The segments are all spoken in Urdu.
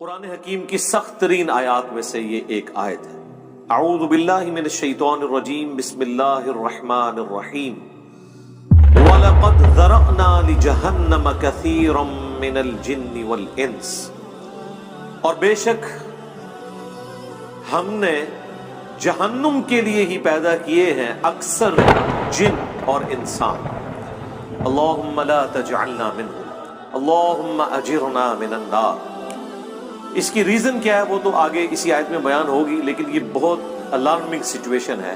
قرآن حکیم کی سخت ترین آیات میں سے یہ ایک آیت ہے۔ اعوذ باللہ من الشیطان الرجیم، بسم اللہ الرحمن الرحیم۔ وَلَقَدْ ذَرَأْنَا لِجَهَنَّمَ كَثِيرًا مِّنَ الْجِنِّ وَالْإِنسِ، اور بے شک ہم نے جہنم کے لیے ہی پیدا کیے ہیں اکثر جن اور انسان۔ اللہم لا تجعلنا منہم، اللہم اجرنا من النار۔ اس کی ریزن کیا ہے وہ تو آگے اسی آیت میں بیان ہوگی، لیکن یہ بہت الارمنگ سچویشن ہے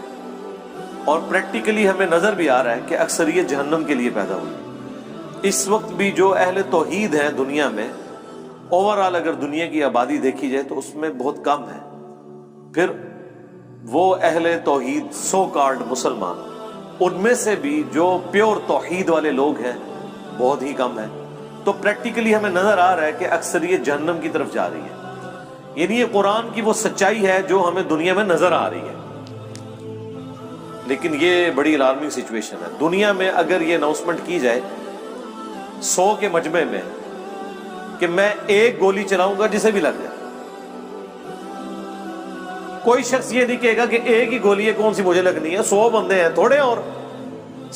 اور پریکٹیکلی ہمیں نظر بھی آ رہا ہے کہ اکثریت جہنم کے لیے پیدا ہوئی۔ اس وقت بھی جو اہل توحید ہیں دنیا میں، اوورآل اگر دنیا کی آبادی دیکھی جائے تو اس میں بہت کم ہے، پھر وہ اہل توحید سو کالڈ مسلمان، ان میں سے بھی جو پیور توحید والے لوگ ہیں بہت ہی کم ہیں۔ تو پریکٹیکلی ہمیں نظر آ رہا ہے کہ اکثریت جہنم کی طرف جا رہی ہے، یعنی یہ قرآن کی وہ سچائی ہے جو ہمیں دنیا میں نظر آ رہی ہے، لیکن یہ بڑی الارمنگ سچویشن ہے۔ دنیا میں اگر یہ اناؤنسمنٹ کی جائے 100 کے مجمع میں کہ میں ایک گولی چلاؤں گا جسے بھی لگ جائے، کوئی شخص یہ نہیں کہے گا کہ ایک ہی گولی ہے کون سی مجھے لگنی ہے، 100 بندے ہیں تھوڑے اور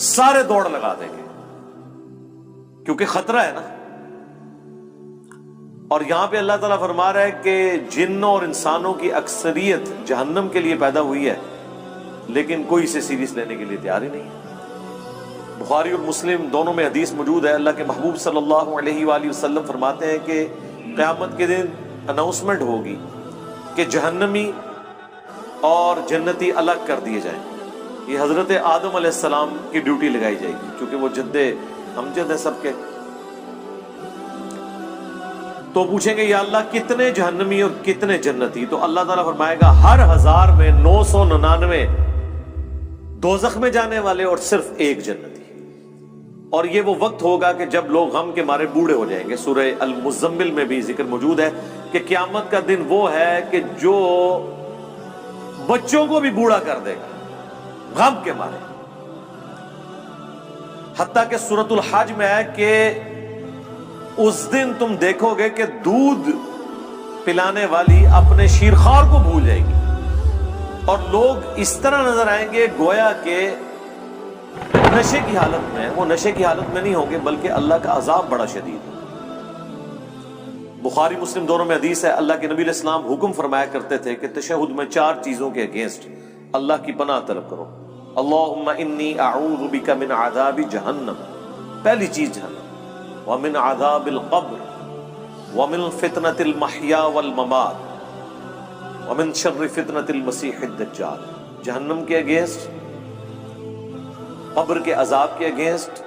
سارے دوڑ لگا دیں گے، کیونکہ خطرہ ہے نا۔ اور یہاں پہ اللہ تعالیٰ فرما رہا ہے کہ جنوں اور انسانوں کی اکثریت جہنم کے لیے پیدا ہوئی ہے، لیکن کوئی اسے سیریس لینے کے لیے تیار ہی نہیں ہے۔ بخاری اور مسلم دونوں میں حدیث موجود ہے، اللہ کے محبوب صلی اللہ علیہ وآلہ وسلم فرماتے ہیں کہ قیامت کے دن اناؤنسمنٹ ہوگی کہ جہنمی اور جنتی الگ کر دیے جائیں۔ یہ حضرت آدم علیہ السلام کی ڈیوٹی لگائی جائے گی، کیونکہ وہ جد امجد ہیں سب کے۔ تو پوچھیں گے یا اللہ کتنے جہنمی اور کتنے جنتی؟ تو اللہ تعالیٰ فرمائے گا ہر 1000 میں 999 دوزخ میں جانے والے اور صرف ایک جنتی۔ اور یہ وہ وقت ہوگا کہ جب لوگ غم کے مارے بوڑھے ہو جائیں گے۔ سورہ المزمل میں بھی ذکر موجود ہے کہ قیامت کا دن وہ ہے کہ جو بچوں کو بھی بوڑھا کر دے گا غم کے مارے، حتیٰ کہ سورۃ الحج میں ہے کہ اس دن تم دیکھو گے کہ دودھ پلانے والی اپنے شیرخوار کو بھول جائے گی، اور لوگ اس طرح نظر آئیں گے گویا کہ نشے کی حالت میں۔ وہ نشے کی حالت میں نہیں ہوں گے بلکہ اللہ کا عذاب بڑا شدید ہے۔ بخاری مسلم دونوں میں حدیث ہے، اللہ کے نبی علیہ السلام حکم فرمایا کرتے تھے کہ تشہد میں 4 چیزوں کے اگینسٹ اللہ کی پناہ طلب کرو۔ اللہم انی اعوذ بک من عذاب جہنم، پہلی چیز جہنم، ومن عذاب القبر، ومن فتنة المحیا والممات، ومن شر فتنة المسیح الدجال۔ جہنم کے اگینسٹ، قبر کے عذاب کے اگینسٹ،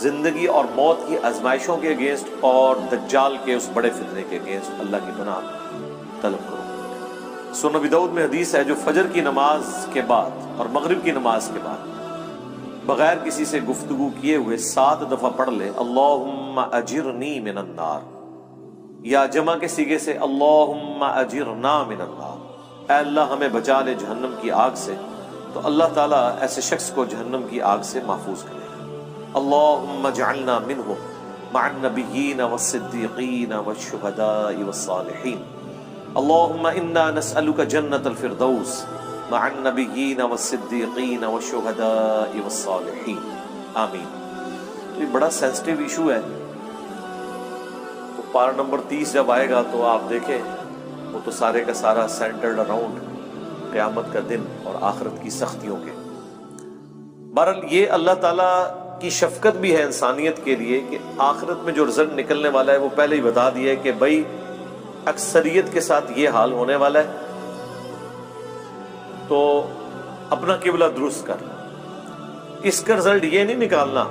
زندگی اور موت کی آزمائشوں کے اگینسٹ، اور دجال کے اس بڑے فتنے کے اگینسٹ اللہ کی پناہ طلب کرو۔ سنن ابی داؤد میں حدیث ہے جو فجر کی نماز کے بعد اور مغرب کی نماز کے بعد بغیر کسی سے گفتگو کیے ہوئے 7 دفعہ پڑھ لے اللہم اجرنی من النار، یا جمع کے صیغے سے اللہم اجرنا من النار، اے اللہ ہمیں بچا لے جہنم کی آگ سے، تو اللہ تعالیٰ ایسے شخص کو جہنم کی آگ سے محفوظ کرے گا۔ اللہم اجعلنا منہم مع النبیین والصدیقین والشہداء والصالحین، اللہم انا نسألک جنت الفردوس مع النبیین والصدیقین والشہداء والصالحین، آمین۔ یہ بڑا سینسٹیو ایشو ہے، تو پارہ نمبر 30 جب آئے گا تو آپ دیکھیں وہ تو سارے کا سارا سینٹرڈ اراؤنڈ قیامت کا دن اور آخرت کی سختیوں کے۔ بہرحال یہ اللہ تعالیٰ کی شفقت بھی ہے انسانیت کے لیے کہ آخرت میں جو رزلٹ نکلنے والا ہے وہ پہلے ہی بتا دیا ہے کہ بھائی اکثریت کے ساتھ یہ حال ہونے والا ہے، تو اپنا قبلہ درست کر۔ اس کا رزلٹ یہ نہیں نکالنا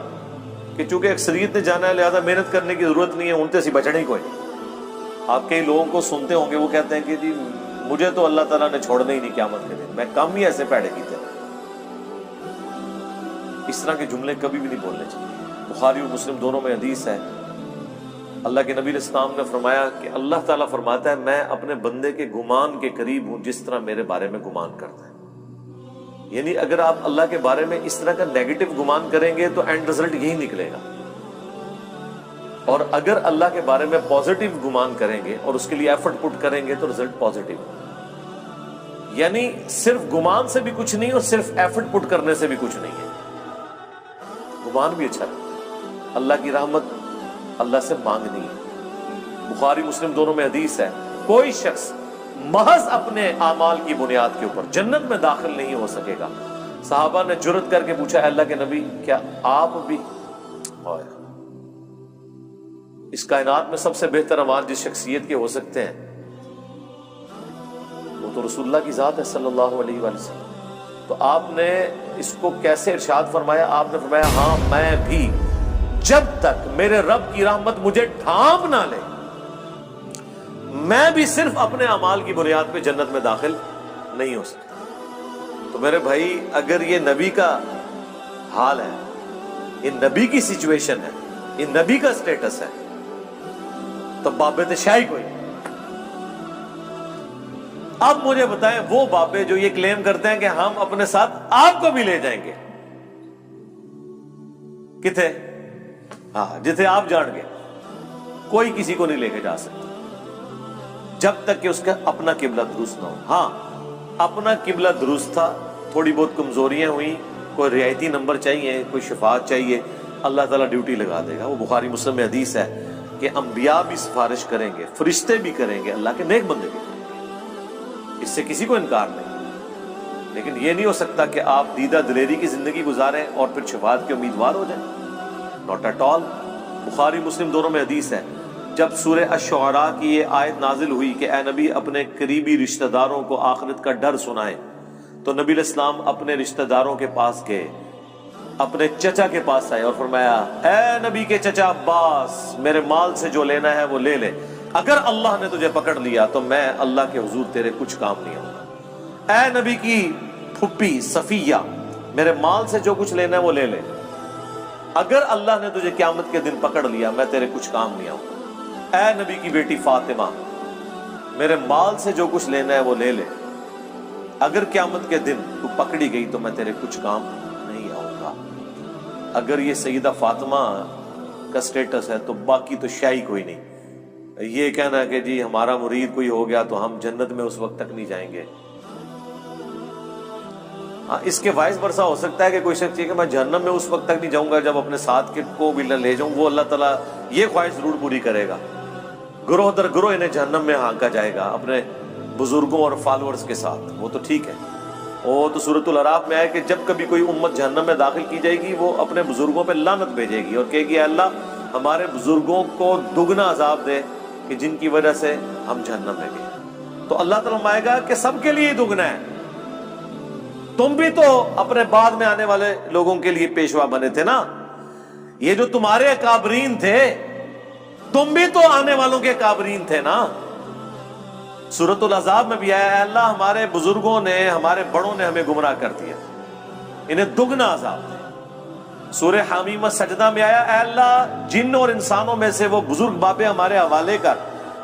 کہ چونکہ اکثریت نے جانا ہے لہذا محنت کرنے کی ضرورت نہیں ہے، ان سے بچنے ہی کوئی۔ آپ کئی لوگوں کو سنتے ہوں گے وہ کہتے ہیں کہ جی مجھے تو اللہ تعالیٰ نے چھوڑنا ہی نہیں قیامت کے دن، میں کم ہی ایسے پیڑے کیتے۔ اس طرح کے جملے کبھی بھی نہیں بولنے چاہیے۔ بخاری اور مسلم دونوں میں حدیث ہے، اللہ کے نبی علیہ السلام نے فرمایا کہ اللہ تعالیٰ فرماتا ہے میں اپنے بندے کے گمان کے قریب ہوں جس طرح میرے بارے میں گمان کرتا ہے۔ یعنی اگر آپ اللہ کے بارے میں اس طرح کا نیگیٹو گمان کریں گے تو اینڈ رزلٹ یہی نکلے گا۔ اور اگر اللہ کے بارے میں پازیٹیو گمان کریں گے اور اس کے لیے ایفرٹ پٹ کریں گے تو رزلٹ پازیٹیو. یعنی صرف گمان سے بھی کچھ نہیں اور صرف ایفرٹ پٹ کرنے سے بھی کچھ نہیں ہے. گمان بھی اچھا ہے. اللہ کی رحمت اللہ سے مانگنی ہے. بخاری مسلم دونوں میں حدیث ہے, کوئی شخص محض اپنے اعمال کی بنیاد کے اوپر جنت میں داخل نہیں ہو سکے گا. صحابہ نے جرت کر کے پوچھا, اے اللہ کے نبی کیا آپ بھی؟ اس کائنات میں سب سے بہتر اعمال جس شخصیت کے ہو سکتے ہیں وہ تو رسول اللہ کی ذات ہے صلی اللہ علیہ وآلہ وسلم. تو آپ نے اس کو کیسے ارشاد فرمایا؟ آپ نے فرمایا ہاں میں بھی جب تک میرے رب کی رحمت مجھے ڈھانپ نہ لے میں بھی صرف اپنے اعمال کی بنیاد پہ جنت میں داخل نہیں ہو سکتا. تو میرے بھائی اگر یہ نبی کا حال ہے, یہ نبی کی سچویشن ہے, یہ نبی کا سٹیٹس ہے, تو بابے شاہی کوئی. اب مجھے بتائیں وہ بابے جو یہ کلیم کرتے ہیں کہ ہم اپنے ساتھ آپ کو بھی لے جائیں گے, کتنے؟ ہاں جتنے آپ جان گے, کوئی کسی کو نہیں لے کے جا سکتا جب تک کہ اس کا اپنا قبلہ درست نہ ہو. ہاں اپنا قبلہ درست تھا, تھوڑی بہت کمزوریاں ہوئیں, کوئی رعایتی نمبر چاہیے, کوئی شفاعت چاہیے, اللہ تعالیٰ ڈیوٹی لگا دے گا. وہ بخاری مسلم میں حدیث ہے کہ انبیاء بھی سفارش کریں گے, فرشتے بھی کریں گے, اللہ کے نیک بندے بھی, اس سے کسی کو انکار نہیں. لیکن یہ نہیں ہو سکتا کہ آپ دیدہ دلیری کی زندگی گزاریں اور پھر شفاعت کے امیدوار ہو جائیں. Not at all. بخاری مسلم دونوں میں حدیث ہے, جب سورہ الشعراء کی یہ آیت نازل ہوئی کہ اے نبی اپنے قریبی رشتہ داروں کو آخرت کا ڈر سنائیں, تو نبی علیہ السلام اپنے رشتہ داروں کے پاس گئے, اپنے چچا کے پاس آئے اور فرمایا اے نبی کے چچا عباس, میرے مال سے جو لینا ہے وہ لے لے, اگر اللہ نے تجھے پکڑ لیا تو میں اللہ کے حضور تیرے کچھ کام نہیں آؤں گا. اے نبی کی پھپھی صفیہ, میرے مال سے جو کچھ لینا ہے وہ لے لے, اگر اللہ نے تجھے قیامت کے دن پکڑ لیا میں تیرے کچھ کام نہیں آؤں گا. اے نبی کی بیٹی فاطمہ, میرے مال سے جو کچھ لینا ہے وہ لے لے, اگر قیامت کے دن تو پکڑی گئی تو میں تیرے کچھ کام نہیں آؤں گا. اگر یہ سیدہ فاطمہ کا سٹیٹس ہے تو باقی تو شاہی کوئی نہیں. یہ کہنا کہ جی ہمارا مرید کوئی ہو گیا تو ہم جنت میں اس وقت تک نہیں جائیں گے. ہاں اس کے وائس برسا ہو سکتا ہے کہ کوئی شخص یہ کہ میں جہنم میں اس وقت تک نہیں جاؤں گا جب اپنے ساتھ کے کو بھی نہ لے جاؤں. وہ اللہ تعالیٰ یہ خواہش ضرور پوری کرے گا, گروہ در گروہ انہیں جہنم میں ہانکا جائے گا اپنے بزرگوں اور فالورز کے ساتھ. وہ تو ٹھیک ہے, وہ تو سورۃ الاعراف میں ہے کہ جب کبھی کوئی امت جہنم میں داخل کی جائے گی وہ اپنے بزرگوں پہ لعنت بھیجے گی اور کہے گی اے اللہ ہمارے بزرگوں کو دگنا عذاب دے کہ جن کی وجہ سے ہم جہنم میں گئے. تو اللہ تعالیٰ فرمائے گا کہ سب کے لیے دگنا ہے, تم بھی تو اپنے بعد میں آنے والے لوگوں کے لیے پیشوا بنے تھے نا, یہ جو تمہارے اکابرین تھے تم بھی تو آنے والوں کے اکابرین تھے نا. سورۃ الاحزاب میں بھی آیا ہے اللہ ہمارے بزرگوں نے ہمارے بڑوں نے ہمیں گمراہ کر دیا, انہیں دگنا عذاب دے. سورہ حمیمہ سجدہ میں آیا اے اللہ جن اور انسانوں میں سے وہ بزرگ بابے ہمارے حوالے کر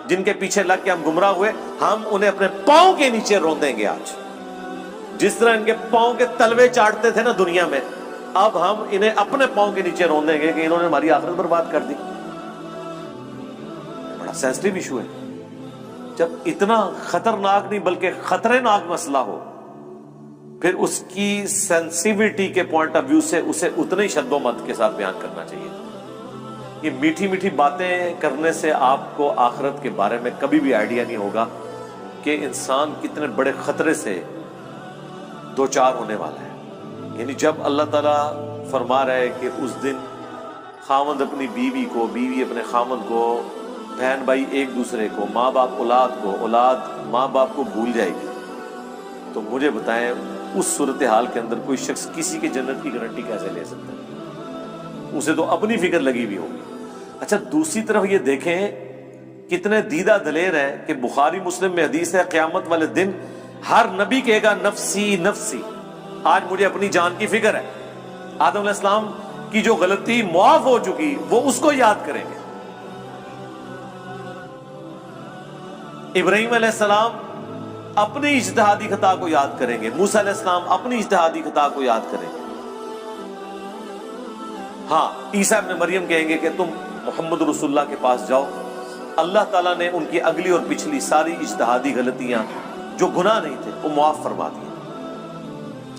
جن کے پیچھے لگ کے ہم گمراہ ہوئے, ہم انہیں اپنے پاؤں کے نیچے روندیں گے. آج جس طرح ان کے پاؤں کے تلوے چاٹتے تھے نا دنیا میں, اب ہم انہیں اپنے پاؤں کے نیچے روندیں گے کہ انہوں نے ہماری آخرت برباد کر دی. بڑا سینسٹیو ایشو ہے. جب اتنا خطرناک نہیں بلکہ خطرناک مسئلہ ہو پھر اس کی سینسیویٹی کے پوائنٹ آف ویو سے اسے اتنے شد و مت کے ساتھ بیان کرنا چاہیے. یہ میٹھی میٹھی باتیں کرنے سے آپ کو آخرت کے بارے میں کبھی بھی آئیڈیا نہیں ہوگا کہ انسان کتنے بڑے خطرے سے دو چار ہونے والا ہے. یعنی جب اللہ تعالیٰ فرما رہا ہے کہ اس دن خاوند اپنی بیوی کو, بیوی اپنے خاوند کو, بہن بھائی ایک دوسرے کو, ماں باپ اولاد کو, اولاد ماں باپ کو بھول جائے گی, تو مجھے بتائیں اس صورتحال کے اندر کوئی شخص کسی کے جنت کی گارنٹی کیسے لے سکتا ہے؟ اسے تو اپنی فکر لگی ہوئی ہوگی. اچھا دوسری طرف یہ دیکھیں کتنے دیدہ دلیر ہیں کہ بخاری مسلم میں حدیث ہے قیامت والے دن ہر نبی کہے گا نفسی نفسی, آج مجھے اپنی جان کی فکر ہے. آدم علیہ السلام کی جو غلطی معاف ہو چکی وہ اس کو یاد کریں گے. ابراہیم علیہ السلام اپنی اجتہادی خطا کو یاد کریں گے, موسیٰ علیہ السلام اپنی اجتہادی خطا کو یاد کریں گے. ہاں عیسیٰ ابن مریم کہیں گے کہ تم محمد رسول اللہ کے پاس جاؤ، اللہ تعالیٰ نے ان کی اگلی اور پچھلی ساری اجتہادی غلطیاں جو گناہ نہیں تھے وہ معاف فرما دیے،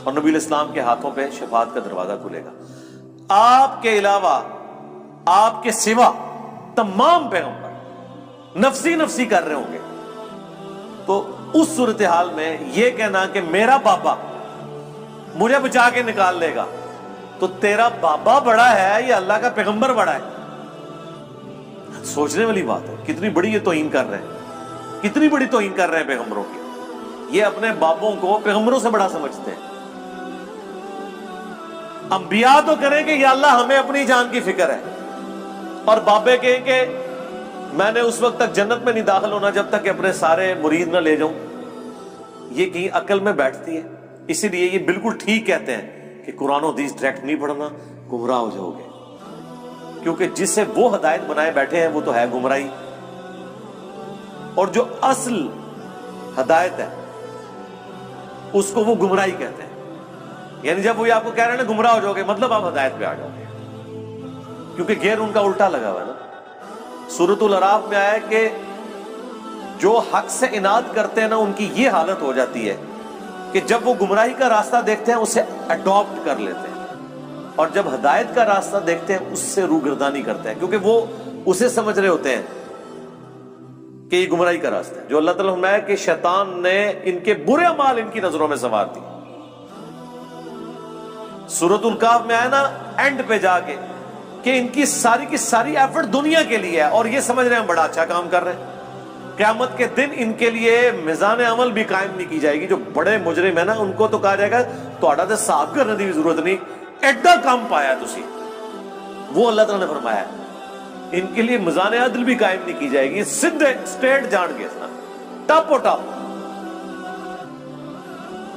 اور نبی علیہ السلام کے ہاتھوں پہ شفاعت کا دروازہ کھلے گا۔ آپ کے علاوہ، آپ کے سوا تمام پیغمبر نفسی نفسی کر رہے ہوں گے، تو اس صورتحال میں یہ کہنا کہ میرا بابا مجھے بچا کے نکال لے گا، تو تیرا بابا بڑا ہے یا اللہ کا پیغمبر بڑا ہے؟ سوچنے والی بات ہے، کتنی بڑی یہ توہین کر رہے ہیں، کتنی بڑی توہین کر رہے ہیں پیغمبروں کی۔ یہ اپنے باپوں کو پیغمبروں سے بڑا سمجھتے ہیں۔ انبیاء تو کریں کہ یا اللہ ہمیں اپنی جان کی فکر ہے، اور بابے کہیں کہ میں نے اس وقت تک جنت میں نہیں داخل ہونا جب تک کہ اپنے سارے مرید نہ لے جاؤں۔ یہ کہیں عقل میں بیٹھتی ہے؟ اسی لیے یہ بالکل ٹھیک کہتے ہیں کہ قرآن و حدیث ڈائریکٹ نہیں پڑھنا، گمراہ ہو جاؤ گے، کیونکہ جس سے وہ ہدایت بنائے بیٹھے ہیں وہ تو ہے گمراہی، اور جو اصل ہدایت ہے اس کو وہ گمراہی کہتے ہیں۔ یعنی جب وہ آپ کو کہہ رہے ہیں نا گمراہ ہو جاؤ گے، مطلب آپ ہدایت پہ آ جاؤ گے، کیونکہ گیئر ان کا الٹا لگا ہوا ہے نا۔ سورۃ الاعراف میں آیا کہ جو حق سے اناد کرتے ہیں نا ان کی یہ حالت ہو جاتی ہے کہ جب وہ گمراہی کا راستہ دیکھتے ہیں اسے اڈاپٹ کر لیتے ہیں، اور جب ہدایت کا راستہ دیکھتے ہیں اس سے روگردانی کرتے ہیں، کیونکہ وہ اسے سمجھ رہے ہوتے ہیں کہ یہ گمراہی کا راستہ ہے۔ جو اللہ تعالیٰ نے کہ شیطان نے ان کے برے اعمال ان کی نظروں میں سنوار دی۔ سورۃ الکہف میں آیا نا اینڈ پہ جا کے کہ ان کی ساری ایفرٹ دنیا کے لیے ہے، اور یہ سمجھ رہے ہیں بڑا اچھا کام کر رہے ہیں۔ قیامت کے دن ان کے لیے میزان عمل بھی قائم نہیں کی جائے گی۔ جو بڑے مجرم ہیں نا ان کو تو کہا جائے گا تہاڈا تے حساب کرنے کی بھی ضرورت نہیں، ایڈا کام پایا تسی۔ وہ اللہ تعالیٰ نے فرمایا ان کے لیے میزان عدل بھی قائم نہیں کی جائے گی، سیدھے اسٹریٹ جان کے ٹاپ و ٹاپ۔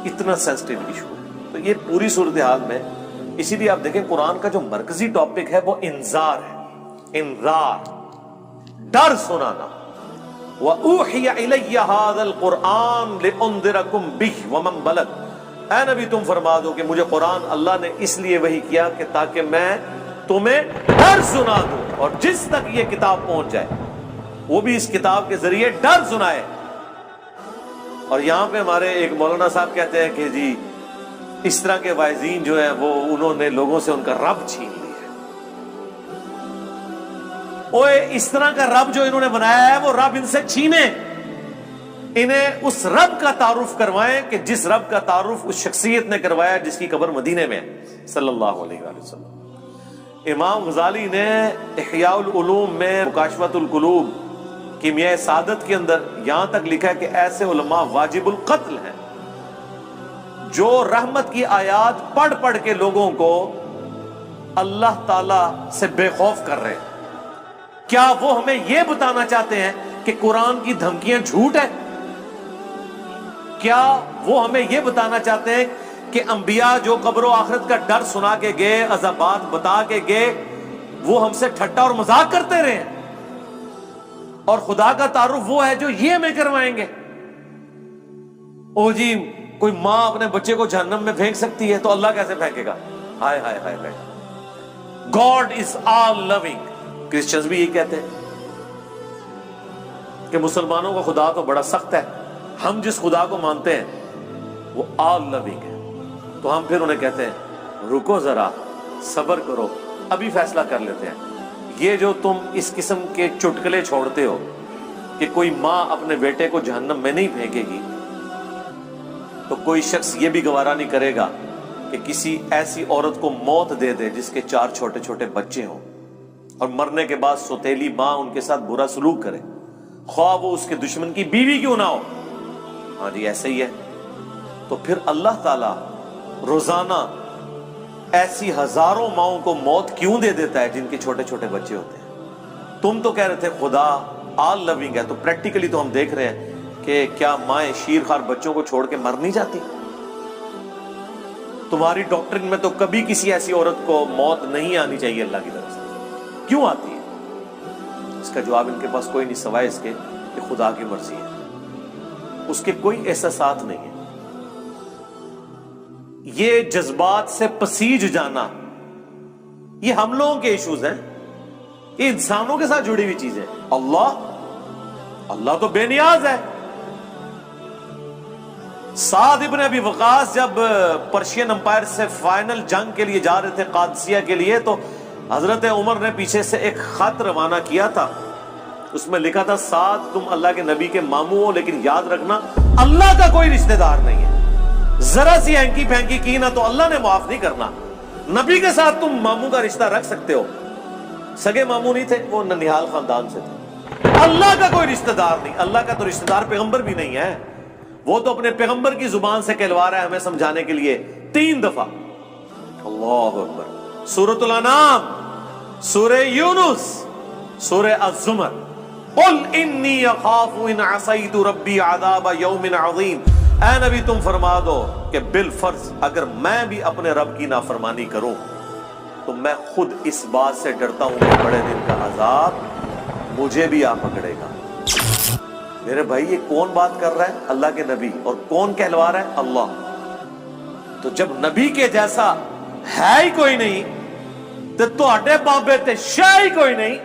اتنا سینسٹیو ایشو ہے، تو یہ پوری صورتحال میں اسی لیے آپ دیکھیں قرآن کا جو مرکزی ٹاپک ہے وہ انذار ہے، انذار، ڈر سنانا۔ وَأُوحِيَ إِلَيَّ هَذَا الْقُرْآنُ لِأُنذِرَكُمْ بِهِ وَمَنْ بَلَغَ۔ اے نبی تم فرما دو کہ مجھے قرآن اللہ نے اس لیے وحی کیا کہ تاکہ میں تمہیں ڈر سنا دوں، اور جس تک یہ کتاب پہنچ جائے وہ بھی اس کتاب کے ذریعے ڈر سنائے۔ اور یہاں پہ ہمارے ایک مولانا صاحب کہتے ہیں کہ جی اس طرح کے واعظین جو ہیں وہ انہوں نے لوگوں سے ان کا رب چھین لیا ہے۔ اوے اس طرح کا رب جو انہوں نے بنایا ہے وہ رب ان سے چھینے، انہیں اس رب کا تعارف کروائیں کہ جس رب کا تعارف اس شخصیت نے کروایا جس کی قبر مدینے میں ہے صلی اللہ علیہ وآلہ وسلم۔ امام غزالی نے احیاء العلوم میں مکاشفۃ القلوب کیمیائے سعادت کے اندر یہاں تک لکھا ہے کہ ایسے علماء واجب القتل ہیں جو رحمت کی آیات پڑھ پڑھ کے لوگوں کو اللہ تعالی سے بے خوف کر رہے ہیں۔ کیا وہ ہمیں یہ بتانا چاہتے ہیں کہ قرآن کی دھمکیاں جھوٹ ہیں؟ کیا وہ ہمیں یہ بتانا چاہتے ہیں کہ انبیاء جو قبر و آخرت کا ڈر سنا کے گئے، عذابات بتا کے گئے، وہ ہم سے ٹھٹا اور مذاق کرتے رہے ہیں، اور خدا کا تعارف وہ ہے جو یہ ہمیں کروائیں گے؟ او جی کوئی ماں اپنے بچے کو جہنم میں پھینک سکتی ہے تو اللہ کیسے پھینکے گا؟ ہائے ہائے ہائے ہائے، God is all living. Christians بھی یہی کہتے ہیں کہ مسلمانوں کا خدا تو بڑا سخت ہے، ہم جس خدا کو مانتے ہیں وہ آل لونگ ہے۔ تو ہم پھر انہیں کہتے ہیں رکو ذرا، صبر کرو، ابھی فیصلہ کر لیتے ہیں۔ یہ جو تم اس قسم کے چٹکلے چھوڑتے ہو کہ کوئی ماں اپنے بیٹے کو جہنم میں نہیں پھینکے گی، تو کوئی شخص یہ بھی گوارا نہیں کرے گا کہ کسی ایسی عورت کو موت دے دے جس کے 4 چھوٹے چھوٹے بچے ہوں، اور مرنے کے بعد سوتیلی ماں ان کے ساتھ برا سلوک کرے، خواہ وہ اس کے دشمن کی بیوی کیوں نہ ہو۔ ہاں جی ایسے ہی ہے۔ تو پھر اللہ تعالی روزانہ ایسی ہزاروں ماؤں کو موت کیوں دے دیتا ہے جن کے چھوٹے چھوٹے بچے ہوتے ہیں؟ تم تو کہہ رہے تھے خدا آل لونگ ہے، تو پریکٹیکلی تو ہم دیکھ رہے ہیں کہ کیا مائیں شیرخوار بچوں کو چھوڑ کے مر نہیں جاتی؟ تمہاری ڈاکٹرن میں تو کبھی کسی ایسی عورت کو موت نہیں آنی چاہیے اللہ کی طرف سے، کیوں آتی ہے؟ اس کا جواب ان کے پاس کوئی نہیں سوائے اس کے کہ خدا کی مرضی ہے، اس کے کوئی احساسات نہیں ہے۔ یہ جذبات سے پسیج جانا یہ ہم لوگوں کے ایشوز ہیں، یہ انسانوں کے ساتھ جڑی ہوئی چیزیں. اللہ تو بے نیاز ہے. سعد ابن ابی وقاص جب پرشین امپائر سے فائنل جنگ کے لیے جا رہے تھے قادسیہ کے لیے، تو حضرت عمر نے پیچھے سے ایک خط روانہ کیا تھا. اس میں لکھا تھا سعد تم اللہ کے نبی کے ماموں ہو، لیکن یاد رکھنا اللہ کا کوئی رشتہ دار نہیں ہے. ذرا سی ہینکی پھینکی کی نا تو اللہ نے معاف نہیں کرنا. نبی کے ساتھ تم ماموں کا رشتہ رکھ سکتے ہو. سگے ماموں نہیں تھے، وہ ننیال خاندان سے تھے. اللہ کا کوئی رشتہ دار نہیں. اللہ کا تو رشتہ دار پیغمبر بھی نہیں ہے. وہ تو اپنے پیغمبر کی زبان سے کہلوا رہا ہے ہمیں سمجھانے کے لیے 3 دفعہ. اللہ اکبر. سورۃ الانعام، سورہ یونس، سورہ الزمر. قل انی اخاف ان عصیت ربی عذاب یوم عظیم. اے نبی تم فرما دو کہ بالفرض اگر میں بھی اپنے رب کی نافرمانی کروں تو میں خود اس بات سے ڈرتا ہوں کہ بڑے دن کا عذاب مجھے بھی آ پکڑے گا. میرے بھائی یہ کون بات کر رہا ہے؟ اللہ کے نبی. اور کون کہلوا رہا ہے؟ اللہ. تو جب نبی کے جیسا ہے ہی کوئی نہیں تو تہاڈے بابے تے شے ہی کوئی نہیں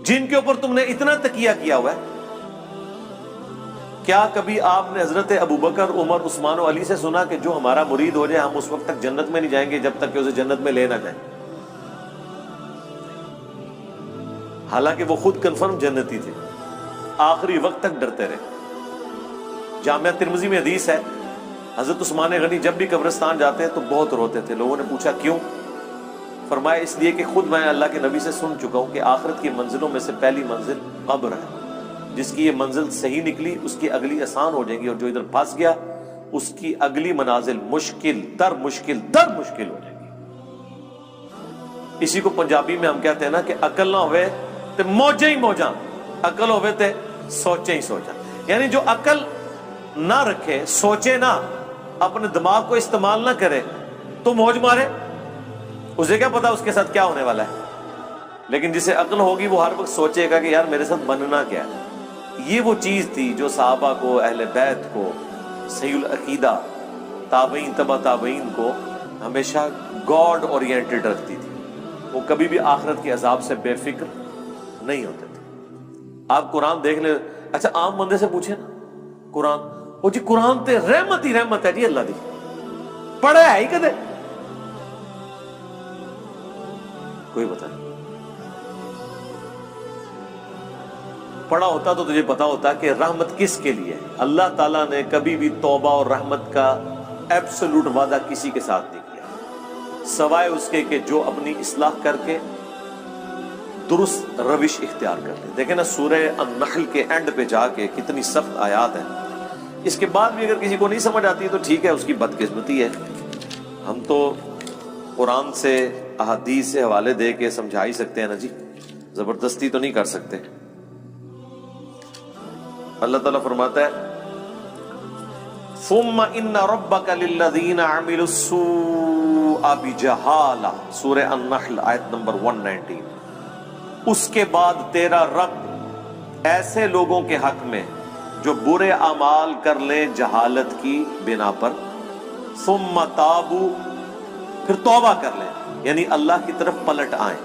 جن کے اوپر تم نے اتنا تکیہ کیا ہوا ہے. کیا کبھی آپ نے حضرت ابو بکر، عمر، عثمان و علی سے سنا کہ جو ہمارا مرید ہو جائے ہم اس وقت تک جنت میں نہیں جائیں گے جب تک کہ اسے جنت میں لے نہ جائیں؟ حالانکہ وہ خود کنفرم جنتی تھے. آخری وقت تک ڈرتے رہے. جامعہ ترمذی میں حدیث ہے حضرت عثمان غنی جب بھی قبرستان جاتے تو بہت روتے تھے. لوگوں نے پوچھا کیوں؟ فرمایا اس لیے کہ خود میں اللہ کے نبی سے سن چکا ہوں کہ آخرت کی منزلوں میں سے پہلی منزل قبر ہے. جس کی یہ منزل صحیح نکلی اس کی اگلی آسان ہو جائے گی، اور جو ادھر پھنس گیا اس کی اگلی منازل مشکل در مشکل ہو جائے گی. اسی کو پنجابی میں ہم کہتے ہیں نا کہ عقل نہ ہوئے تے موجیں ہی موجاں، عقل ہوئے تے سوچیں ہی سوچاں. یعنی جو عقل نہ رکھے، سوچے نہ، اپنے دماغ کو استعمال نہ کرے تو موج مارے. اسے کیا پتا اس کے ساتھ کیا ہونے والا ہے. لیکن جسے عقل ہوگی وہ ہر وقت سوچے گا کہ یار میرے ساتھ بننا کیا ہے. یہ وہ چیز تھی جو صحابہ کو، اہل بیت کو، صحیح العقیدہ، تابعین، تبع تابعین کو ہمیشہ گاڈ اورینٹڈ رکھتی تھی. وہ کبھی بھی آخرت کے عذاب سے بے فکر نہیں ہوتے تھے. آپ قرآن دیکھ لیں. اچھا عام بندے سے پوچھیں نا قرآن، وہ جی قرآن تے رحمت ہی رحمت ہے جی اللہ دی. پڑھا ہے ہی کدے؟ کوئی بتائے. پڑھا ہوتا تو تجھے پتا ہوتا کہ رحمت کس کے لیے ہے. اللہ تعالیٰ نے کبھی بھی توبہ اور رحمت کا ایبسولوٹ وعدہ کسی کے ساتھ نہیں کیا سوائے اس کے کہ جو اپنی اصلاح کر کے درست روش اختیار کر لے. دیکھیں نا سورہ النحل کے اینڈ پہ جا کے کتنی سخت آیات ہیں. اس کے بعد بھی اگر کسی کو نہیں سمجھ آتی تو ٹھیک ہے، اس کی بدقسمتی ہے. ہم تو قرآن سے، احادیث سے حوالے دے کے سمجھا ہی سکتے ہیں نا جی، زبردستی تو نہیں کر سکتے. اللہ تعالیٰ فرماتا ہے ثم ان ربک للذین عملوا السوء بجہالہ، سورہ النحل آیت نمبر 119. اس کے بعد تیرا رب ایسے لوگوں کے حق میں جو برے اعمال کر لیں جہالت کی بنا پر، ثم تابوا، پھر توبہ کر لیں، یعنی اللہ کی طرف پلٹ آئیں،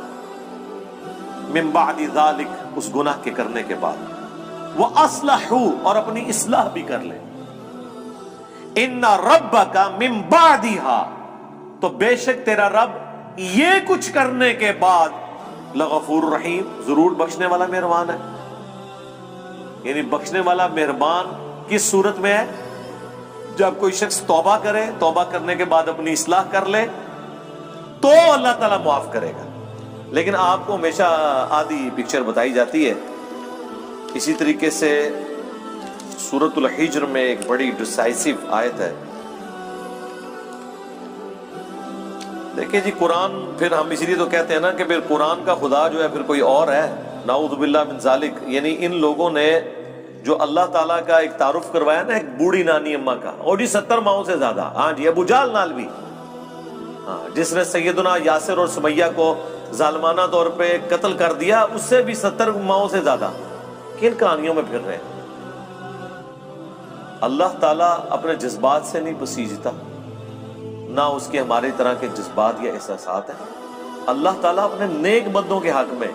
من بعد ذالک، اس گناہ کے کرنے کے بعد، وَأَصْلَحُوا، اور اپنی اصلاح بھی کر لیں. إِنَّ رَبَّكَ مِن بَعْدِهَا، تو بے شک تیرا رب یہ کچھ کرنے کے بعد لغفور رحیم، ضرور بخشنے والا مہربان ہے. یعنی بخشنے والا مہربان کس صورت میں ہے؟ جب کوئی شخص توبہ کرے، توبہ کرنے کے بعد اپنی اصلاح کر لے تو اللہ تعالیٰ معاف کرے گا. لیکن آپ کو ہمیشہ آدھی پکچر بتائی جاتی ہے. اسی طریقے سے سورۃ الحجر میں ایک بڑی ڈسائسو آیت ہے. دیکھیں جی قرآن، پھر ہم اسی لیے تو کہتے ہیں نا کہ پھر قرآن کا خدا جو ہے پھر کوئی اور ہے، نعوذ باللہ من ذالک. یعنی ان لوگوں نے جو اللہ تعالیٰ کا ایک تعارف کروایا نا ایک بوڑھی نانی اماں کا، اور جی 70 ماؤں سے زیادہ. ہاں جی ابو جہل نال بھی، ہاں جس نے سیدنا یاسر اور سمیہ کو ظالمانہ طور پہ قتل کر دیا، اس سے بھی 70 ماؤں سے زیادہ. کن کہانیوں میں پھر رہے ہیں؟ اللہ تعالیٰ اپنے جذبات سے نہیں پسیجتا، نہ اس کے ہماری طرح کے جذبات یا احساسات ہیں. اللہ تعالیٰ اپنے نیک بندوں کے حق میں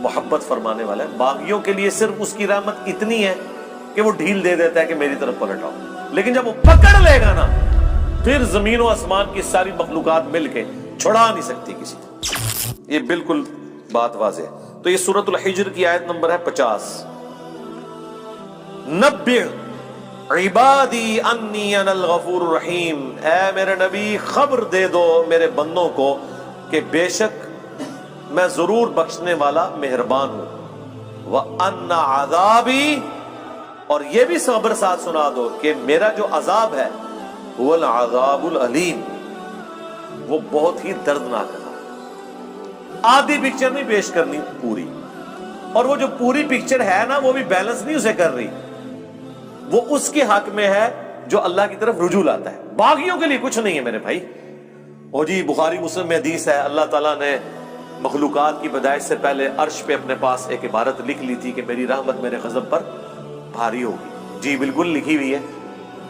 محبت فرمانے والا ہے. باغیوں کے لیے صرف اس کی رحمت اتنی ہے کہ وہ ڈھیل دے دیتا ہے کہ میری طرف پلٹ آؤ, لیکن جب وہ پکڑ لے گا نا پھر زمین و آسمان کی ساری مخلوقات مل کے چھڑا نہیں سکتی کسی کو. یہ بالکل بات واضح ہے. تو یہ سورۃ الحجر کی آیت نمبر ہے 50. نبئ عبادی انی انا الغفور الرحیم, اے میرے نبی خبر دے دو میرے بندوں کو کہ بے شک میں ضرور بخشنے والا مہربان ہوں. وَأَنَّ عَذَابِي, اور یہ بھی خبر ساتھ سنا دو کہ میرا جو عذاب ہے هُوَ الْعَذَابُ الْعَلِيمُ, وہ بہت ہی دردناک ہے. آدھی پکچر نہیں پیش کرنی, پوری. اور وہ جو پوری پکچر ہے نا وہ بھی بیلنس نہیں اسے کر رہی, وہ اس کے حق میں ہے جو اللہ کی طرف رجوع لاتا ہے. باغیوں کے لیے کچھ نہیں ہے میرے بھائی. اور جی بخاری مسلم میں حدیث ہے, اللہ تعالیٰ نے مخلوقات کی پیدائش سے پہلے عرش پہ اپنے پاس ایک عبارت لکھ لی تھی کہ میری رحمت میرے غضب پر بھاری ہوگی. جی بالکل لکھی ہوئی ہے.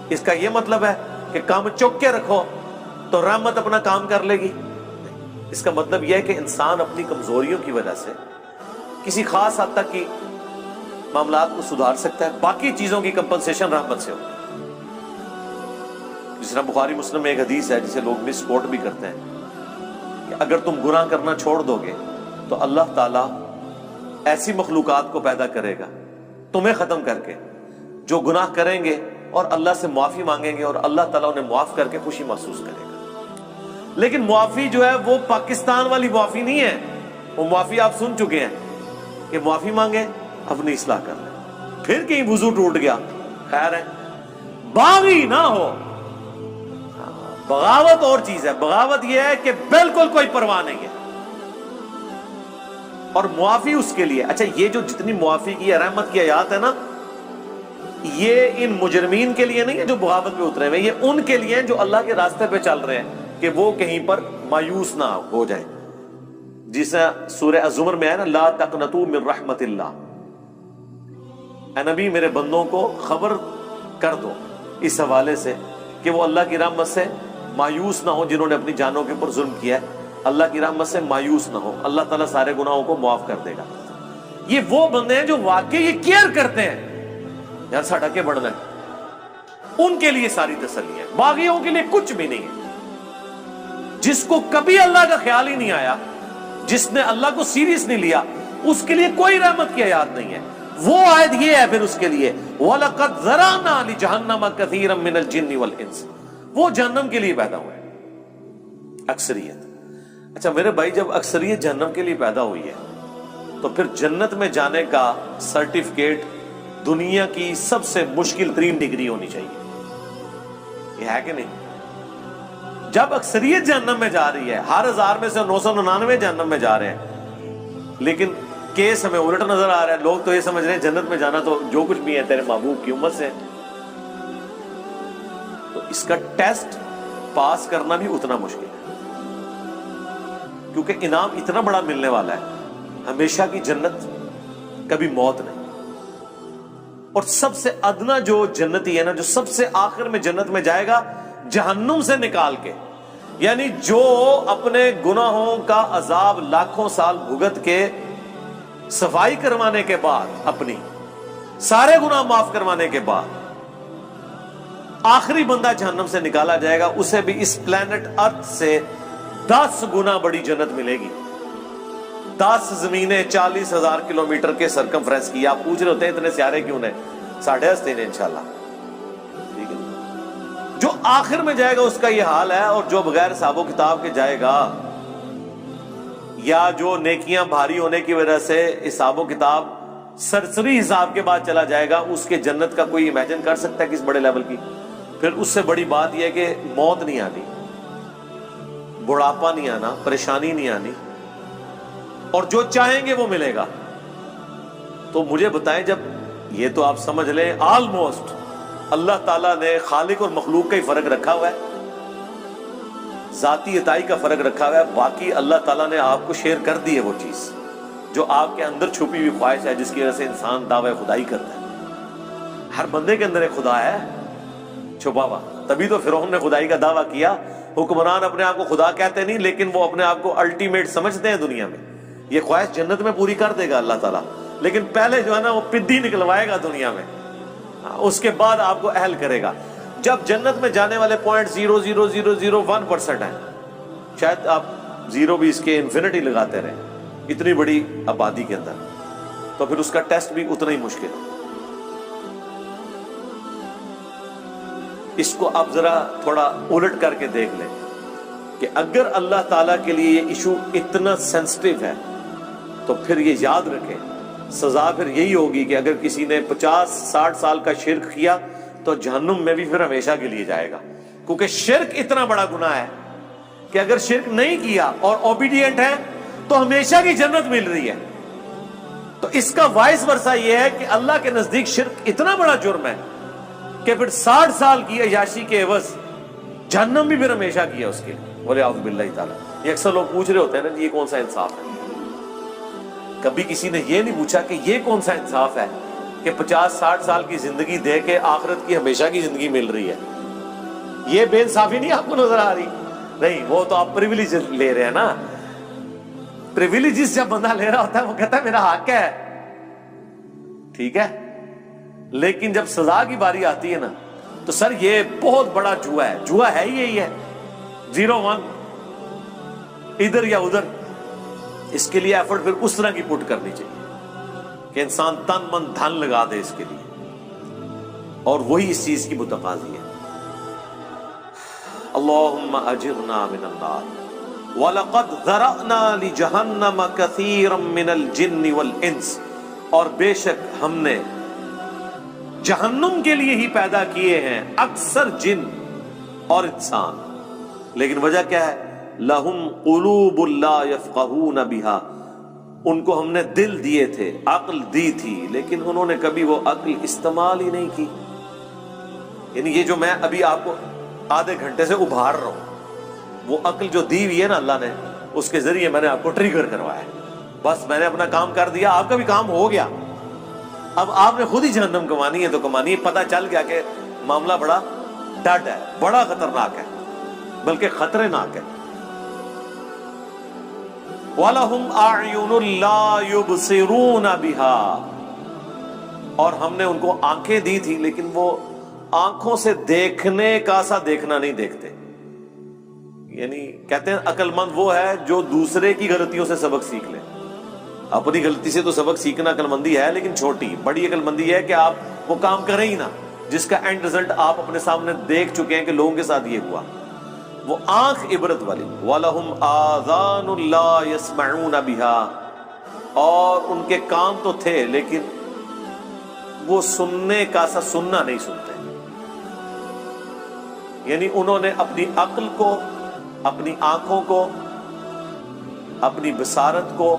اس کا یہ مطلب ہے کہ کام چوک کے رکھو تو رحمت اپنا کام کر لے گی. اس کا مطلب یہ ہے کہ انسان اپنی کمزوریوں کی وجہ سے کسی خاص حد تک کی معاملات کو سدھار سکتا ہے, باقی چیزوں کی کمپنسیشن رحمت سے ہوگی. جس طرح بخاری مسلم میں ایک حدیث ہے جسے لوگ مس کوٹ بھی کرتے ہیں کہ اگر تم گناہ کرنا چھوڑ دو گے تو اللہ تعالیٰ ایسی مخلوقات کو پیدا کرے گا تمہیں ختم کر کے جو گناہ کریں گے اور اللہ سے معافی مانگیں گے, اور اللہ تعالیٰ انہیں معاف کر کے خوشی محسوس کرے گا. لیکن معافی جو ہے وہ پاکستان والی معافی نہیں ہے. وہ معافی آپ سن چکے ہیں کہ معافی مانگے اپنی اصلاح کر لیں, پھر کہیں وضو ٹوٹ گیا خیر ہے. باغی نہ ہو. بغاوت اور چیز ہے. بغاوت یہ ہے کہ بالکل کوئی پرواہ نہیں ہے, اور معافی اس کے لیے. اچھا یہ جو جتنی معافی کی رحمت کی آیات ہے نا, یہ ان مجرمین کے لیے نہیں ہے جو بغاوت پہ اترے ہوئے, یہ ان کے لیے ہیں جو اللہ کے راستے پہ چل رہے ہیں کہ وہ کہیں پر مایوس نہ ہو جائیں. جسے سورہ الزمر میں ہے نا, لا تقنطوا من رحمت اللہ. اے نبی میرے بندوں کو خبر کر دو اس حوالے سے کہ وہ اللہ کی رحمت سے مایوس نہ ہو. جنہوں نے اپنی جانوں کے اوپر ظلم کیا ہے اللہ کی رحمت سے مایوس نہ ہو, اللہ تعالیٰ سارے گناہوں کو معاف کر دے گا. یہ وہ بندے ہیں جو واقعی یہ کیئر کرتے ہیں یار ساڈا کے بڑھنا ہے, ان کے لیے ساری تسلی ہے. باغیوں کے لیے کچھ بھی نہیں ہے. جس کو کبھی اللہ کا خیال ہی نہیں آیا, جس نے اللہ کو سیریس نہیں لیا, اس کے لیے کوئی رحمت کی آیات نہیں ہے. وہ آیت یہ ہے پھر اس کے لیے وَلَقَدْ ذَرَأْنَا لِجَهَنَّمَ كَثِيرًا مِنَ الْجِنِّ وَالْإِنسِ, وہ جہنم کے لیے پیدا ہوئے اکثریت. اچھا میرے بھائی, جب اکثریت جہنم کے لیے پیدا ہوئی ہے تو پھر جنت میں جانے کا سرٹیفکیٹ دنیا کی سب سے مشکل ترین ڈگری ہونی چاہیے. یہ ہے کہ نہیں؟ جب اکثریت جہنم میں جا رہی ہے, ہر 1000 میں سے 999 جہنم میں جا رہے ہیں, لیکن کیس ہمیں الٹ نظر آ رہا ہے. لوگ تو یہ سمجھ رہے ہیں جنت میں جانا تو جو کچھ بھی ہے تیرے محبوب کی امت سے. تو اس کا ٹیسٹ پاس کرنا بھی اتنا مشکل ہے, کیونکہ انعام اتنا بڑا ملنے والا ہے, ہمیشہ کی جنت, کبھی موت نہیں. اور سب سے ادنا جو جنتی ہے نا, جو سب سے آخر میں جنت میں جائے گا جہنم سے نکال کے, یعنی جو اپنے گناہوں کا عذاب لاکھوں سال بھگت کے صفائی کروانے کے بعد, اپنی سارے گناہ معاف کروانے کے بعد آخری بندہ جہنم سے نکالا جائے گا, اسے بھی اس پلانٹ ارتھ سے 10 گنا بڑی جنت ملے گی. 10 زمینیں 40,000 کلومیٹر کے سرکمفرنس کی. آپ پوچھ رہے ہوتے ہیں اتنے سیارے کیوں نے, 8.5 انشاءاللہ. ٹھیک ہے, جو آخر میں جائے گا اس کا یہ حال ہے. اور جو بغیر حساب و کتاب کے جائے گا, یا جو نیکیاں بھاری ہونے کی وجہ سے حساب و کتاب سرسری حساب کے بعد چلا جائے گا, اس کے جنت کا کوئی امیجن کر سکتا ہے کس بڑے لیول کی. پھر اس سے بڑی بات یہ ہے کہ موت نہیں آنی, بڑھاپا نہیں آنا, پریشانی نہیں آنی, اور جو چاہیں گے وہ ملے گا. تو مجھے بتائیں, جب یہ تو آپ سمجھ لیں آلموسٹ اللہ تعالیٰ نے خالق اور مخلوق کا ہی فرق رکھا ہوا ہے, ذاتی عطائی کا فرق رکھا ہوا ہے. باقی اللہ تعالیٰ نے آپ کو شیئر کر دی ہے وہ چیز جو آپ کے اندر چھپی ہوئی خواہش ہے, جس کی وجہ سے انسان دعوی خدائی کرتا ہے. ہر بندے کے اندر ایک خدا ہے چھپا ہوا, تبھی تو فرعون نے خدائی کا دعویٰ کیا حکمران اپنے آپ کو خدا کہتے نہیں، لیکن وہ اپنے آپ کو الٹیمیٹ سمجھتے ہیں دنیا میں. یہ خواہش جنت میں پوری کر دے گا اللہ تعالیٰ، لیکن پہلے جو ہے نا وہ پدی نکلوائے گا دنیا میں، اس کے بعد آپ کو اہل کرے گا. جب جنت میں جانے والے 0.00001% ہیں، شاید آپ زیرو بھی اس کے انفینٹی لگاتے رہیں اتنی بڑی آبادی کے اندر، تو پھر اس کا ٹیسٹ بھی اتنا ہی مشکل ہے. اس کو آپ ذرا تھوڑا الٹ کر کے دیکھ لیں کہ اگر اللہ تعالیٰ کے لیے یہ ایشو اتنا سینسٹیو ہے تو پھر یہ یاد رکھیں سزا پھر یہی ہوگی کہ اگر کسی نے 50-60 سال کا شرک کیا تو جہنم میں بھی پھر ہمیشہ کے لیے جائے گا، کیونکہ شرک اتنا بڑا گناہ ہے کہ اگر شرک نہیں کیا اور اوبیڈینٹ ہے تو ہمیشہ کی جنت مل رہی ہے. تو اس کا وائس ورثہ یہ ہے کہ اللہ کے نزدیک شرک اتنا بڑا جرم ہے کہ پھر 60 سال کی عیاشی کے عوض جہنم بھی پھر ہمیشہ کیا اس کے لیے. بولے اعوذ باللہ تعالیٰ. یہ اکثر لوگ پوچھ رہے ہوتے ہیں نا جی یہ کون سا انصاف ہے. کبھی کسی نے یہ نہیں پوچھا کہ یہ کون سا انصاف ہے کہ 50-60 سال کی زندگی دے کے آخرت کی ہمیشہ کی زندگی مل رہی ہے. یہ بے انصافی نہیں آپ کو نظر آ رہی؟ نہیں، وہ تو آپ پریویلیج لے رہے ہیں نا. پریویلیجز جب بندہ لے رہا ہوتا ہے وہ کہتا ہے میرا حق ہے، ٹھیک ہے، لیکن جب سزا کی باری آتی ہے نا تو سر یہ بہت بڑا جوا ہے. جوا ہے ہی یہی ہے، 0-1 ادھر یا ادھر. اس کے لیے ایفرٹ پھر اس طرح کی پٹ کرنی چاہیے کہ انسان تن من دھن لگا دے اس کے لیے، اور وہی اس چیز کی متقاضی ہے. اللہم اجرنا من النار وَلَقَدْ ذَرَأْنَا لِجَهَنَّمَ كَثِيرًا مِّنَ الْجِنِّ وَالْإِنسِ، اور بے شک ہم نے جہنم کے لیے ہی پیدا کیے ہیں اکثر جن اور انسان. لیکن وجہ کیا ہے؟ لَهُمْ قُلُوبٌ لَا يَفْقَهُونَ بِهَا، ان کو ہم نے دل دیے تھے، عقل دی تھی، لیکن انہوں نے کبھی وہ عقل استعمال ہی نہیں کی. یعنی یہ جو میں ابھی آپ کو آدھے گھنٹے سے ابھار رہا ہوں، وہ عقل جو دی ہوئی ہے نا اللہ نے، اس کے ذریعے میں نے آپ کو ٹریگر کروایا ہے. بس میں نے اپنا کام کر دیا، آپ کا بھی کام ہو گیا. اب آپ نے خود ہی جہنم کمانی ہے تو کمانی ہے. پتہ چل گیا کہ معاملہ بڑا ڈٹ ہے، بڑا خطرناک ہے، بلکہ خطرناک ہے. وَلَهُمْ أَعْيُنٌ لَا يُبْصِرُونَ بِهَا، اور ہم نے ان کو آنکھیں دی تھی لیکن وہ آنکھوں سے دیکھنے کا سا دیکھنا نہیں دیکھتے. یعنی کہتے ہیں عقل مند وہ ہے جو دوسرے کی غلطیوں سے سبق سیکھ لے. اپنی غلطی سے تو سبق سیکھنا عقل مندی ہے، لیکن چھوٹی. بڑی عقل مندی ہے کہ آپ وہ کام کریں ہی نہ جس کا اینڈ رزلٹ آپ اپنے سامنے دیکھ چکے ہیں کہ لوگوں کے ساتھ یہ ہوا. وہ آنکھ عبرت والی. وَلَهُمْ آذَانٌ لَا يَسْمَعُونَ بِهَا، اور ان کے کان تو تھے لیکن وہ سننے کا سا سننا نہیں سنتے. یعنی انہوں نے اپنی عقل کو، اپنی آنکھوں کو، اپنی بصارت کو،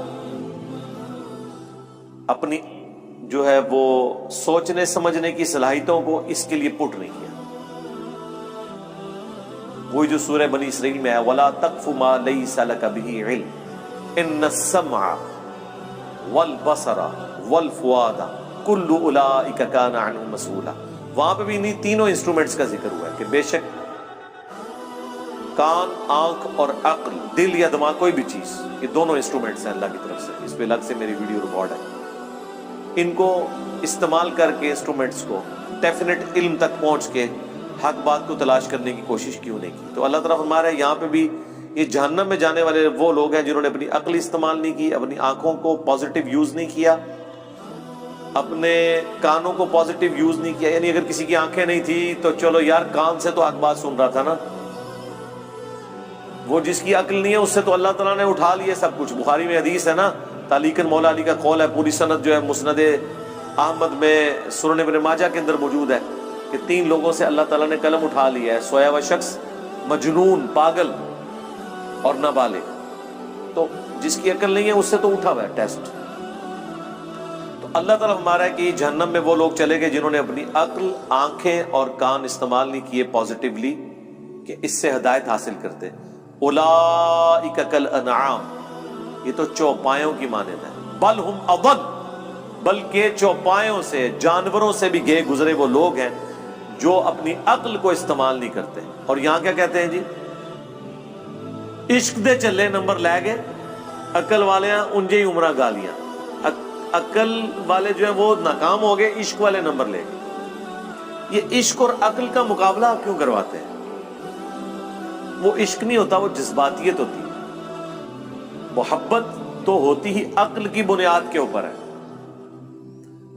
اپنی جو ہے وہ سوچنے سمجھنے کی صلاحیتوں کو اس کے لیے پٹ نہیں کیا. وہی جو سورہ بنی اسرائیل میں ہے وَلَا تَقْفُ مَا لَيْسَ لَكَ بِهِ عِلْمٌ إِنَّ السَّمْعَ وَالْبَصَرَ وَالْفُؤَادَ كُلُّ أُولَئِكَ كَانَ عَنْهُ مَسْئُولًا. وہاں پہ بھی انہیں تینوں انسٹرومنٹس کا ذکر ہوا ہے کہ بے شک کان، آنکھ اور عقل، دل یا دماغ، کوئی بھی چیز، یہ دونوں انسٹرومنٹس ہیں اللہ کی طرف سے. اس پہ الگ سے میری ویڈیو ریکارڈ ہے. ان کو استعمال کر کے انسٹرومنٹس کو ڈیفینیٹ علم تک پہنچ کے حق بات کو تلاش کرنے کی کوشش کیوں نہیں کی. تو اللہ تعالیٰ فرما رہا ہے یہاں پہ بھی یہ جہنم میں جانے والے وہ لوگ ہیں جنہوں نے اپنی عقل استعمال نہیں کی، اپنی آنکھوں کو پازیٹیو یوز نہیں کیا، اپنے کانوں کو پازیٹیو یوز نہیں کیا. یعنی اگر کسی کی آنکھیں نہیں تھی تو چلو یار کان سے تو حق بات سن رہا تھا نا، وہ جس کی عقل نہیں ہے اس سے تو اللہ تعالیٰ نے اٹھا لیا سب کچھ. بخاری میں حدیث ہے نا، تعلیقاً مولا علی کا قول ہے، پوری سند جو ہے مسند احمد میں، سنن ابن ماجہ کے اندر موجود ہے کہ 3 لوگوں سے اللہ تعالیٰ نے قلم اٹھا لیا ہے، سویا ہوا شخص، مجنون، پاگل اور نابالغ. تو جس کی عقل نہیں ہے اس سے تو اٹھا ہوا ہے ٹیسٹ. تو اللہ تعالیٰ ہمارا ہے کہ جہنم میں وہ لوگ چلے گئے جنہوں نے اپنی عقل، آنکھیں اور کان استعمال نہیں کیے پازیٹیولی کہ اس سے ہدایت حاصل کرتے. اولئک کالانعام، یہ تو چوپایوں کی مانند ہے. بل ہم اضل، بلکہ چوپایوں سے، جانوروں سے بھی گئے گزرے وہ لوگ ہیں جو اپنی عقل کو استعمال نہیں کرتے. اور یہاں کیا کہتے ہیں جی؟ عشق دے چلے نمبر لے گئے، عقل والے ہیں انجے ہی عمرہ گالیاں، عقل والے جو ہیں وہ ناکام ہو گئے، عشق والے نمبر لے گئے۔ یہ عشق اور عقل کا مقابلہ آپ کیوں کرواتے ہیں؟ وہ عشق نہیں ہوتا، وہ جذباتیت ہوتی ہے۔ محبت تو ہوتی ہی عقل کی بنیاد کے اوپر ہے۔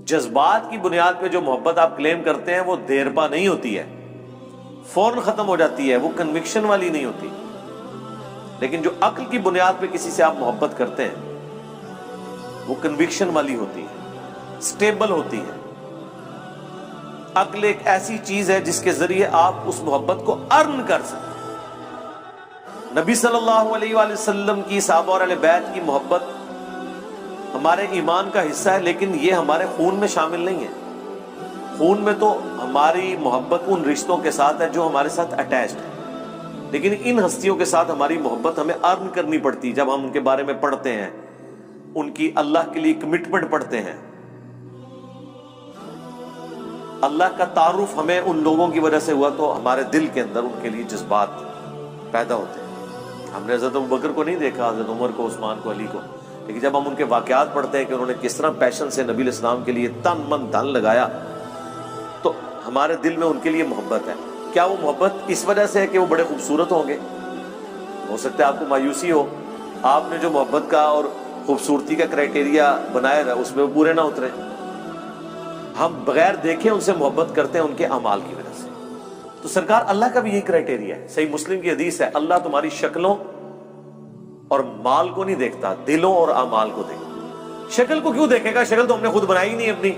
جذبات کی بنیاد پہ جو محبت آپ کلیم کرتے ہیں وہ دیر پا نہیں ہوتی ہے، فوراً ختم ہو جاتی ہے، وہ کنوکشن والی نہیں ہوتی۔ لیکن جو عقل کی بنیاد پہ کسی سے آپ محبت کرتے ہیں وہ کنوکشن والی ہوتی ہے، سٹیبل ہوتی ہے۔ عقل ایک ایسی چیز ہے جس کے ذریعے آپ اس محبت کو ارن کر سکتے ہیں۔ نبی صلی اللہ علیہ وآلہ وسلم کی، صحابہ اور اہل بیت کی محبت ہمارے ایمان کا حصہ ہے، لیکن یہ ہمارے خون میں شامل نہیں ہے۔ خون میں تو ہماری محبت ان رشتوں کے ساتھ ہے جو ہمارے ساتھ اٹیچڈ ہے، لیکن ان ہستیوں کے ساتھ ہماری محبت ہمیں ارن کرنی پڑتی۔ جب ہم ان کے بارے میں پڑھتے ہیں، ان کی اللہ کے لیے کمٹمنٹ پڑھتے ہیں، اللہ کا تعارف ہمیں ان لوگوں کی وجہ سے ہوا تو ہمارے دل کے اندر ان کے لیے جذبات پیدا ہوتے ہیں۔ ہم نے حضرت ابوبکر کو نہیں دیکھا، حضرت عمر کو، عثمان کو، علی کو، لیکن جب ہم ان کے واقعات پڑھتے ہیں کہ انہوں نے کس طرح پیشن سے نبی علیہ السلام کے لیے تن من دھن لگایا، تو ہمارے دل میں ان کے لیے محبت ہے۔ کیا وہ محبت اس وجہ سے ہے کہ وہ بڑے خوبصورت ہوں گے؟ ہو سکتا ہے آپ کو مایوسی ہو، آپ نے جو محبت کا اور خوبصورتی کا کرائٹیریا بنایا ہے اس میں وہ پورے نہ اترے۔ ہم بغیر دیکھے ان سے محبت کرتے ہیں ان کے اعمال کی وجہ سے۔ تو سرکار اللہ کا بھی یہی کرائٹیریا ہے۔ صحیح مسلم کی حدیث ہے، اللہ تمہاری شکلوں اور مال کو نہیں دیکھتا، دلوں اور اعمال کو دیکھتا۔ شکل کو کیوں دیکھے گا؟ شکل تو ہم نے خود بنائی نہیں اپنی،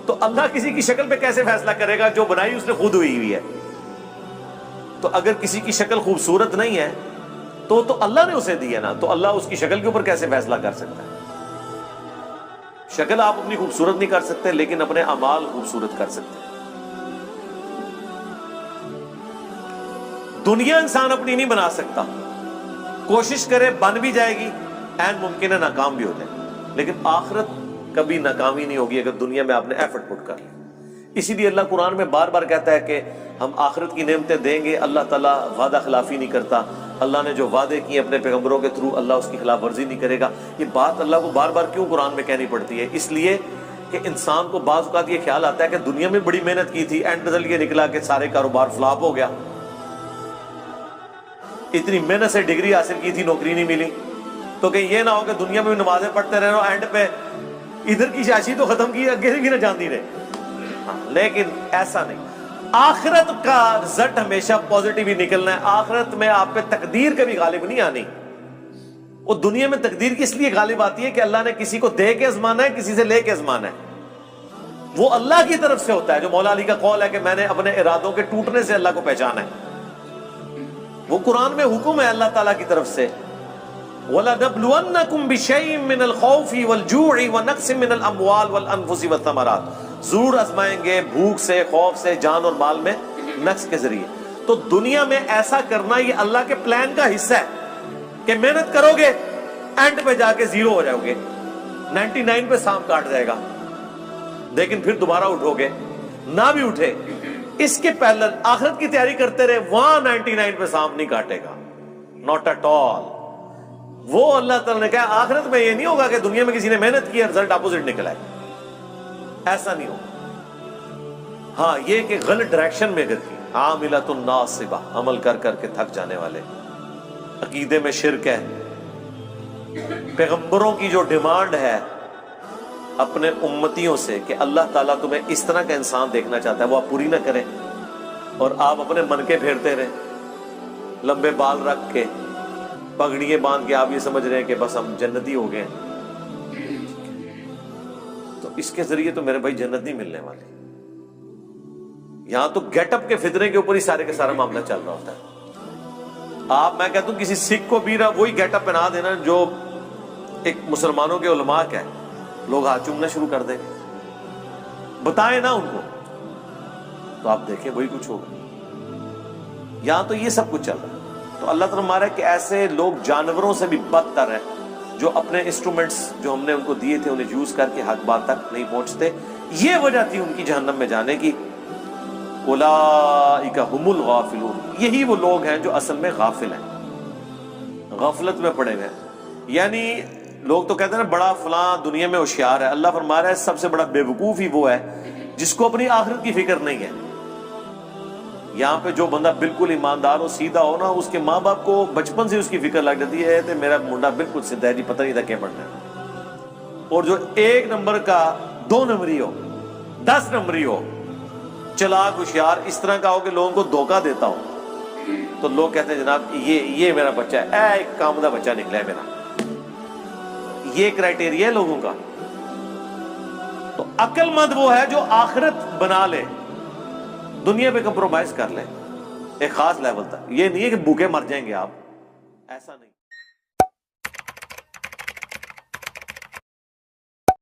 تو اللہ کسی کی شکل پہ کیسے فیصلہ کرے گا؟ جو بنائی اس نے خود ہوئی ہے۔ تو اگر کسی کی شکل خوبصورت نہیں ہے تو اللہ نے اسے دی ہے نا، تو اللہ اس کی شکل کے اوپر کیسے فیصلہ کر سکتا ہے؟ شکل آپ اپنی خوبصورت نہیں کر سکتے، لیکن اپنے اعمال خوبصورت کر سکتے ہیں۔ دنیا انسان اپنی نہیں بنا سکتا، کوشش کرے بن بھی جائے گی، عین ممکن ہے ناکام بھی ہو جائے، لیکن آخرت کبھی ناکامی نہیں ہوگی اگر دنیا میں آپ نے ایفرٹ پٹ کر لی۔ اسی لیے اللہ قرآن میں بار بار کہتا ہے کہ ہم آخرت کی نعمتیں دیں گے، اللہ تعالیٰ وعدہ خلافی نہیں کرتا، اللہ نے جو وعدے کیے اپنے پیغمبروں کے تھرو اللہ اس کی خلاف ورزی نہیں کرے گا۔ یہ بات اللہ کو بار بار کیوں قرآن میں کہنی پڑتی ہے؟ اس لیے کہ انسان کو بعض اوقات یہ خیال آتا ہے کہ دنیا میں بڑی محنت کی تھی، اینڈ رزلٹ یہ نکلا کہ سارے کاروبار فلاپ ہو گیا، اتنی محنت سے ڈگری حاصل کی تھی، نوکری نہیں ملی، تو کہ یہ نہ ہو کہ دنیا میں بھی نمازیں پڑھتے رہے اینڈ پہ ادھر کی شاشی تو ختم کی، اگے بھی نہ جانتی رہے۔ لیکن ایسا نہیں، آخرت کا رزلٹ ہمیشہ پازیٹیو ہی نکلنا ہے۔ آخرت میں آپ پہ تقدیر کبھی غالب نہیں آنی۔ وہ دنیا میں تقدیر کس لیے غالب آتی ہے کہ اللہ نے کسی کو دے کے آزمانا ہے، کسی سے لے کے آزمانا ہے۔ وہ اللہ کی طرف سے ہوتا ہے، جو مولا علی کا قول ہے کہ میں نے اپنے ارادوں کے ٹوٹنے سے اللہ کو پہچانا ہے۔ وہ قرآن میں حکم ہے اللہ تعالیٰ کی طرف سے، وَلَنَبْلُوَنَّكُمْ بِشَيْءٍ مِّنَ الْخَوْفِ وَالْجُوعِ وَنَقْصٍ مِّنَ الْأَمْوَالِ وَالْأَنفُسِ وَالثَّمَرَاتِ، ضرور آزمائیں گے بھوک سے، خوف سے، جان اور مال میں نقص کے ذریعے۔ تو دنیا میں ایسا کرنا یہ اللہ کے پلان کا حصہ ہے کہ محنت کرو گے، اینڈ پہ جا کے زیرو ہو جاؤ گے، 99 پہ سانپ کاٹ جائے گا، لیکن پھر دوبارہ اٹھو گے۔ نہ بھی اٹھے، اس کے پہلے آخرت کی تیاری کرتے رہے، وہاں 99 پہ سانپ نہیں کاٹے گا، ناٹ ایٹ آل۔ وہ اللہ تعالیٰ نے کہا آخرت میں یہ نہیں ہوگا کہ دنیا میں کسی نے محنت کی اور رزلٹ اپوزٹ نکلا ہے، ایسا نہیں ہوگا۔ ہاں یہ کہ غلط ڈائریکشن میں اگر کی، عاملۃ ناصبہ، عمل کر کر کے تھک جانے والے، عقیدے میں شرک ہے، پیغمبروں کی جو ڈیمانڈ ہے اپنے امتیوں سے کہ اللہ تعالیٰ تمہیں اس طرح کا انسان دیکھنا چاہتا ہے، وہ آپ پوری نہ کریں اور آپ اپنے من کے پھیرتے رہیں، لمبے بال رکھ کے، پگڑیاں باندھ کے آپ یہ سمجھ رہے ہیں کہ بس ہم جنتی ہو گئے ہیں، تو اس کے ذریعے تو میرے بھائی جنت نہیں ملنے والی۔ یہاں تو گیٹ اپ کے فتنے کے اوپر ہی سارے کا سارا معاملہ چل رہا ہوتا ہے۔ آپ، میں کہتا ہوں کسی سکھ کو بھی وہی گیٹ اپ پہنا دینا جو ایک مسلمانوں کے علماء کا ہے، لوگ ہاتھ چومنا شروع کر دیں گے، بتائیں نا ان کو، تو آپ دیکھیں وہی کچھ ہوگا۔ یہاں تو یہ سب کچھ چل رہا ہے۔ تو اللہ تعالیٰ ہمارا کہ ایسے لوگ جانوروں سے بھی بدتر ہیں جو اپنے انسٹرومنٹس جو ہم نے ان کو دیے تھے انہیں یوز کر کے حق بات تک نہیں پہنچتے۔ یہ وجہ تھی ان کی جہنم میں جانے کی۔ اولئک ھم الغافلون، یہی وہ لوگ ہیں جو اصل میں غافل ہیں۔ غفلت میں پڑے ہوئے ہیں. یعنی لوگ تو کہتے ہیں نا بڑا فلاں دنیا میں ہوشیار ہے. اللہ فرما رہا ہے سب سے بڑا بے وقوف ہی وہ ہے جس کو اپنی آخرت کی فکر نہیں ہے. یہاں پہ جو بندہ بالکل ایماندار ہو سیدھا ہو نا، اس کے ماں باپ کو بچپن سے اس کی فکر لگ جاتی ہے کہ میرا منڈا بالکل سیدھا ہے جی، پتہ نہیں تھا کیا پڑھنا ہے. اور جو 1 نمبر کا 2 نمبری ہو 10 نمبری ہو، چلاک ہوشیار اس طرح کا ہو کہ لوگوں کو دھوکہ دیتا ہو، تو لوگ کہتے ہیں جناب یہ میرا بچہ ہے، ایک کامدہ بچہ نکلا ہے میرا. یہ کرائٹیریا ہے لوگوں کا. تو عقل مند وہ ہے جو آخرت بنا لے، دنیا پہ کمپرومائز کر لے ایک خاص لیول تک. یہ نہیں ہے کہ بھوکے مر جائیں گے آپ، ایسا نہیں.